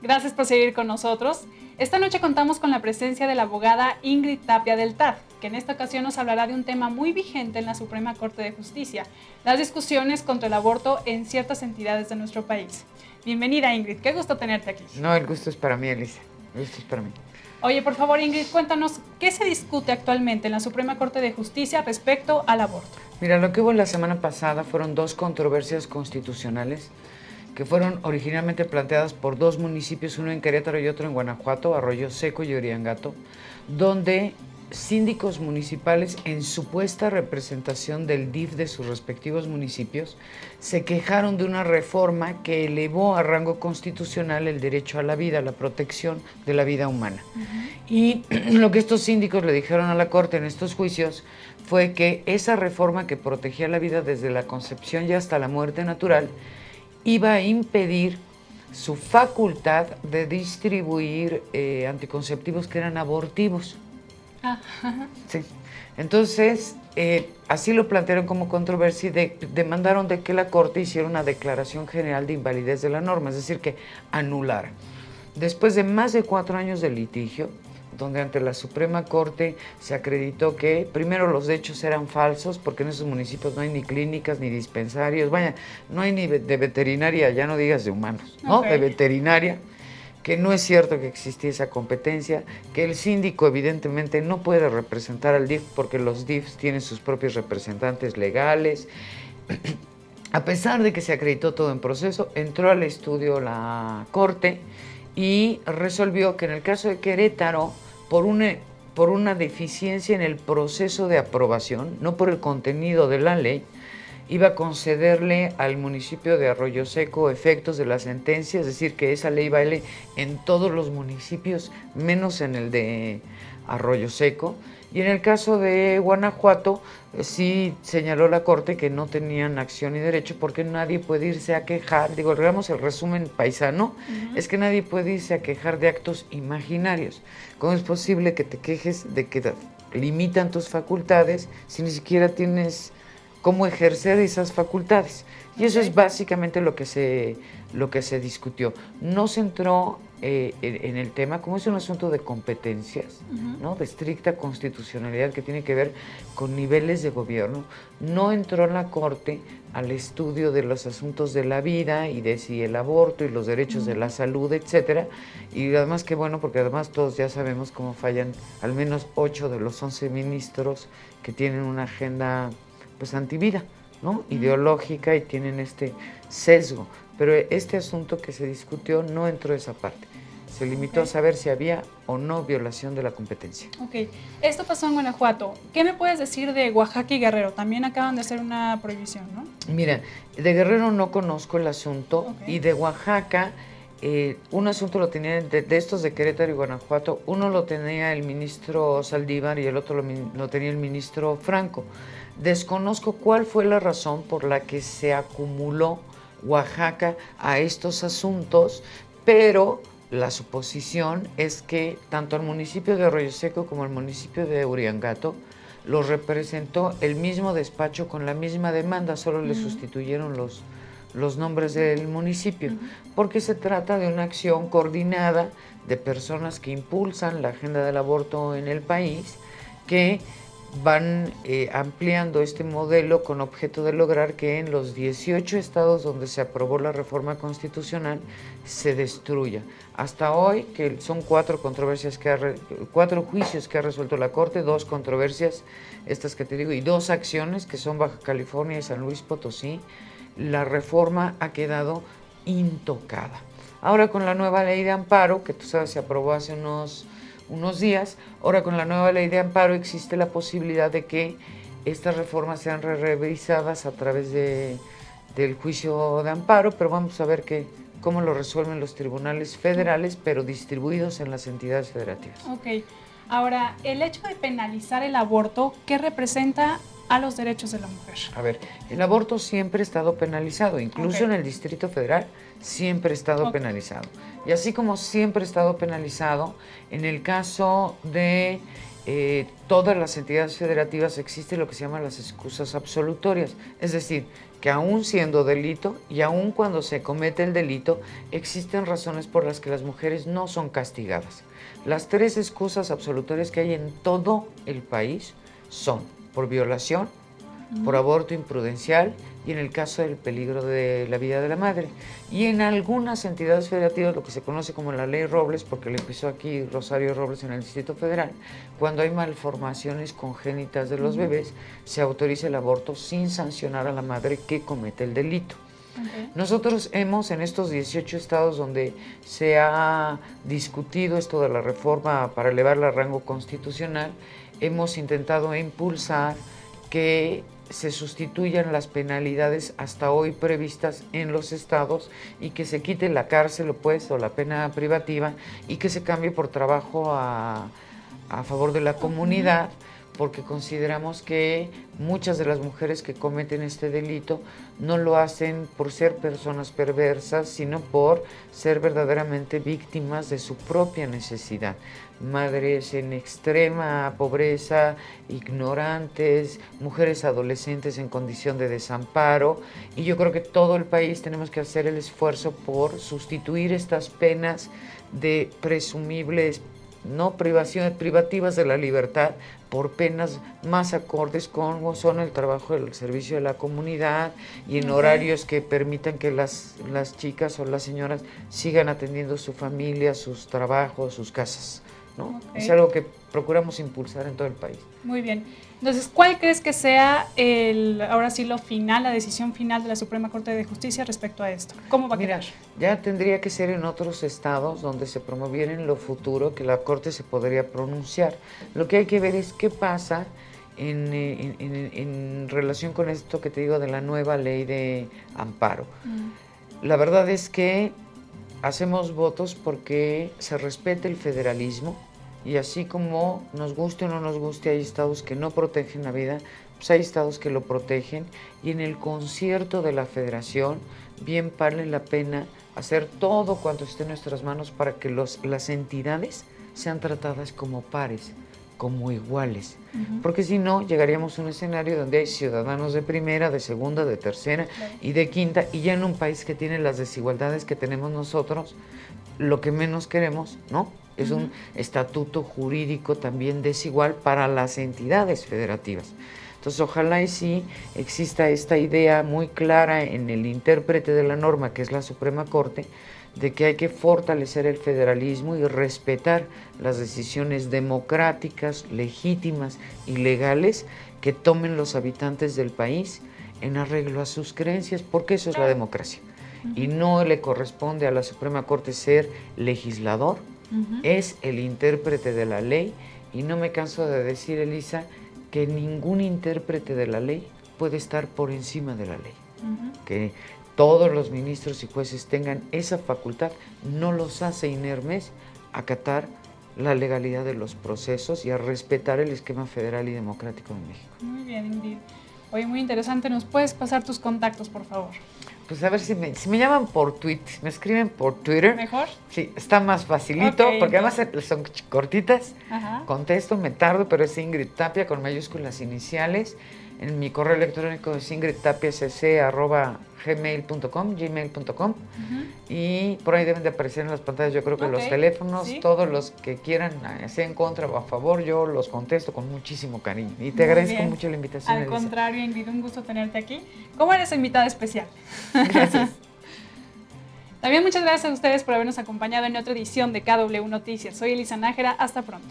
Gracias por seguir con nosotros. Esta noche contamos con la presencia de la abogada Ingrid Tapia del TAD, que en esta ocasión nos hablará de un tema muy vigente en la Suprema Corte de Justicia, las discusiones contra el aborto en ciertas entidades de nuestro país. Bienvenida, Ingrid, qué gusto tenerte aquí. No, el gusto es para mí, Elisa, el gusto es para mí. Oye, por favor, Ingrid, cuéntanos, ¿qué se discute actualmente en la Suprema Corte de Justicia respecto al aborto? Mira, lo que hubo la semana pasada fueron dos controversias constitucionales que fueron originalmente planteadas por dos municipios, uno en Querétaro y otro en Guanajuato, Arroyo Seco y Uriangato, donde síndicos municipales, en supuesta representación del DIF de sus respectivos municipios, se quejaron de una reforma que elevó a rango constitucional el derecho a la vida, la protección de la vida humana. Y lo que estos síndicos le dijeron a la Corte en estos juicios fue que esa reforma que protegía la vida desde la concepción y hasta la muerte natural iba a impedir su facultad de distribuir anticonceptivos que eran abortivos. Sí. Entonces, así lo plantearon como controversia y demandaron de que la Corte hiciera una declaración general de invalidez de la norma, es decir, que anulara. Después de más de 4 años de litigio, donde ante la Suprema Corte se acreditó que primero los hechos eran falsos, porque en esos municipios no hay ni clínicas ni dispensarios, vaya, no hay ni de veterinaria, ya no digas de humanos, ¿no? De veterinaria, que no es cierto que existía esa competencia, que el síndico evidentemente no puede representar al DIF porque los DIFs tienen sus propios representantes legales. A pesar de que se acreditó todo en proceso, entró al estudio la Corte y resolvió que en el caso de Querétaro, por una deficiencia en el proceso de aprobación, no por el contenido de la ley, iba a concederle al municipio de Arroyo Seco efectos de la sentencia, es decir, que esa ley vale en todos los municipios, menos en el de Arroyo Seco. Y en el caso de Guanajuato, sí señaló la Corte que no tenían acción y derecho porque nadie puede irse a quejar, digo, digamos el resumen paisano, es que nadie puede irse a quejar de actos imaginarios. ¿Cómo es posible que te quejes de que limitan tus facultades si ni siquiera tienes cómo ejercer esas facultades? Y eso es básicamente lo que se discutió. No se entró en el tema, como es un asunto de competencias, ¿no? De estricta constitucionalidad que tiene que ver con niveles de gobierno, no entró en la Corte al estudio de los asuntos de la vida y de si el aborto y los derechos de la salud, etcétera. Y además que bueno, porque además todos ya sabemos cómo fallan al menos 8 de los 11 ministros que tienen una agenda pues antivida, ¿no? Ideológica, y tienen este sesgo. Pero este asunto que se discutió no entró a esa parte. Se limitó a saber si había o no violación de la competencia. Ok, esto pasó en Guanajuato. ¿Qué me puedes decir de Oaxaca y Guerrero? También acaban de hacer una prohibición, ¿no? Mira, de Guerrero no conozco el asunto, y de Oaxaca, un asunto lo tenía, de estos de Querétaro y Guanajuato, uno lo tenía el ministro Saldívar y el otro lo tenía el ministro Franco. Desconozco cuál fue la razón por la que se acumuló Oaxaca a estos asuntos, pero la suposición es que tanto el municipio de Arroyo Seco como el municipio de Uriangato los representó el mismo despacho con la misma demanda, solo le sustituyeron los nombres del municipio, porque se trata de una acción coordinada de personas que impulsan la agenda del aborto en el país, que van ampliando este modelo con objeto de lograr que en los 18 estados donde se aprobó la reforma constitucional se destruya. Hasta hoy, que son 4 juicios que ha resuelto la Corte, 2 controversias, estas que te digo, y 2 acciones que son Baja California y San Luis Potosí, la reforma ha quedado intocada. Ahora con la nueva ley de amparo, que tú sabes se aprobó hace unos días, ahora con la nueva ley de amparo existe la posibilidad de que estas reformas sean revisadas a través del juicio de amparo, pero vamos a ver cómo lo resuelven los tribunales federales, pero distribuidos en las entidades federativas. Ok, ahora, el hecho de penalizar el aborto, ¿qué representa a los derechos de la mujer? A ver, el aborto siempre ha estado penalizado, incluso en el Distrito Federal siempre ha estado penalizado. Y así como siempre ha estado penalizado, en el caso de todas las entidades federativas existe lo que se llama las excusas absolutorias, es decir, que aún siendo delito y aún cuando se comete el delito, existen razones por las que las mujeres no son castigadas. Las 3 excusas absolutorias que hay en todo el país son por violación, por aborto imprudencial y en el caso del peligro de la vida de la madre. Y en algunas entidades federativas, lo que se conoce como la Ley Robles, porque le empezó aquí Rosario Robles en el Distrito Federal, cuando hay malformaciones congénitas de los bebés, se autoriza el aborto sin sancionar a la madre que comete el delito. Nosotros hemos, en estos 18 estados donde se ha discutido esto de la reforma para elevarla a rango constitucional, hemos intentado impulsar que se sustituyan las penalidades hasta hoy previstas en los estados y que se quite la cárcel o la pena privativa y que se cambie por trabajo a favor de la comunidad, porque consideramos que muchas de las mujeres que cometen este delito no lo hacen por ser personas perversas, sino por ser verdaderamente víctimas de su propia necesidad. Madres en extrema pobreza, ignorantes, mujeres adolescentes en condición de desamparo, y yo creo que todo el país tenemos que hacer el esfuerzo por sustituir estas penas de presumibles privativas de la libertad por penas más acordes con son el trabajo del servicio de la comunidad y en horarios que permitan que las chicas o las señoras sigan atendiendo su familia, sus trabajos, sus casas, ¿no? Es algo que procuramos impulsar en todo el país. Muy bien. Entonces, ¿cuál crees que sea ahora sí lo final, la decisión final de la Suprema Corte de Justicia respecto a esto? ¿Cómo va a quedar? Mira, ya tendría que ser en otros estados donde se promoviera en lo futuro que la Corte se podría pronunciar. Lo que hay que ver es qué pasa en relación con esto que te digo de la nueva ley de amparo. La verdad es que hacemos votos porque se respete el federalismo, y así como nos guste o no nos guste, hay estados que no protegen la vida, pues hay estados que lo protegen, y en el concierto de la federación bien vale la pena hacer todo cuanto esté en nuestras manos para que las entidades sean tratadas como pares, como iguales, porque si no llegaríamos a un escenario donde hay ciudadanos de primera, de segunda, de tercera y de quinta, y ya en un país que tiene las desigualdades que tenemos nosotros, lo que menos queremos, ¿no?, es un estatuto jurídico también desigual para las entidades federativas. Entonces, ojalá y sí exista esta idea muy clara en el intérprete de la norma, que es la Suprema Corte, de que hay que fortalecer el federalismo y respetar las decisiones democráticas, legítimas y legales que tomen los habitantes del país en arreglo a sus creencias, porque eso es la democracia. Y no le corresponde a la Suprema Corte ser legislador, es el intérprete de la ley, y no me canso de decir, Elisa, que ningún intérprete de la ley puede estar por encima de la ley. Que todos los ministros y jueces tengan esa facultad no los hace inermes a acatar la legalidad de los procesos y a respetar el esquema federal y democrático de México. Muy bien, Ingrid. Oye, muy interesante. ¿Nos puedes pasar tus contactos, por favor? Pues a ver si me llaman por Twitter, me escriben por Twitter. ¿Mejor? Sí, está más facilito, porque además son cortitas. Contesto, me tardo, pero es Ingrid Tapia con mayúsculas iniciales. En mi correo electrónico es ingridtapia@gmail.com. Y por ahí deben de aparecer en las pantallas, yo creo que los teléfonos, todos los que quieran, sea en contra o a favor, yo los contesto con muchísimo cariño. Y te agradezco mucho la invitación, Al Elisa. contrario, Ingrid, un gusto tenerte aquí. ¿Cómo eres invitada especial? Gracias. También muchas gracias a ustedes por habernos acompañado en otra edición de KW Noticias. Soy Elisa Nájera, hasta pronto.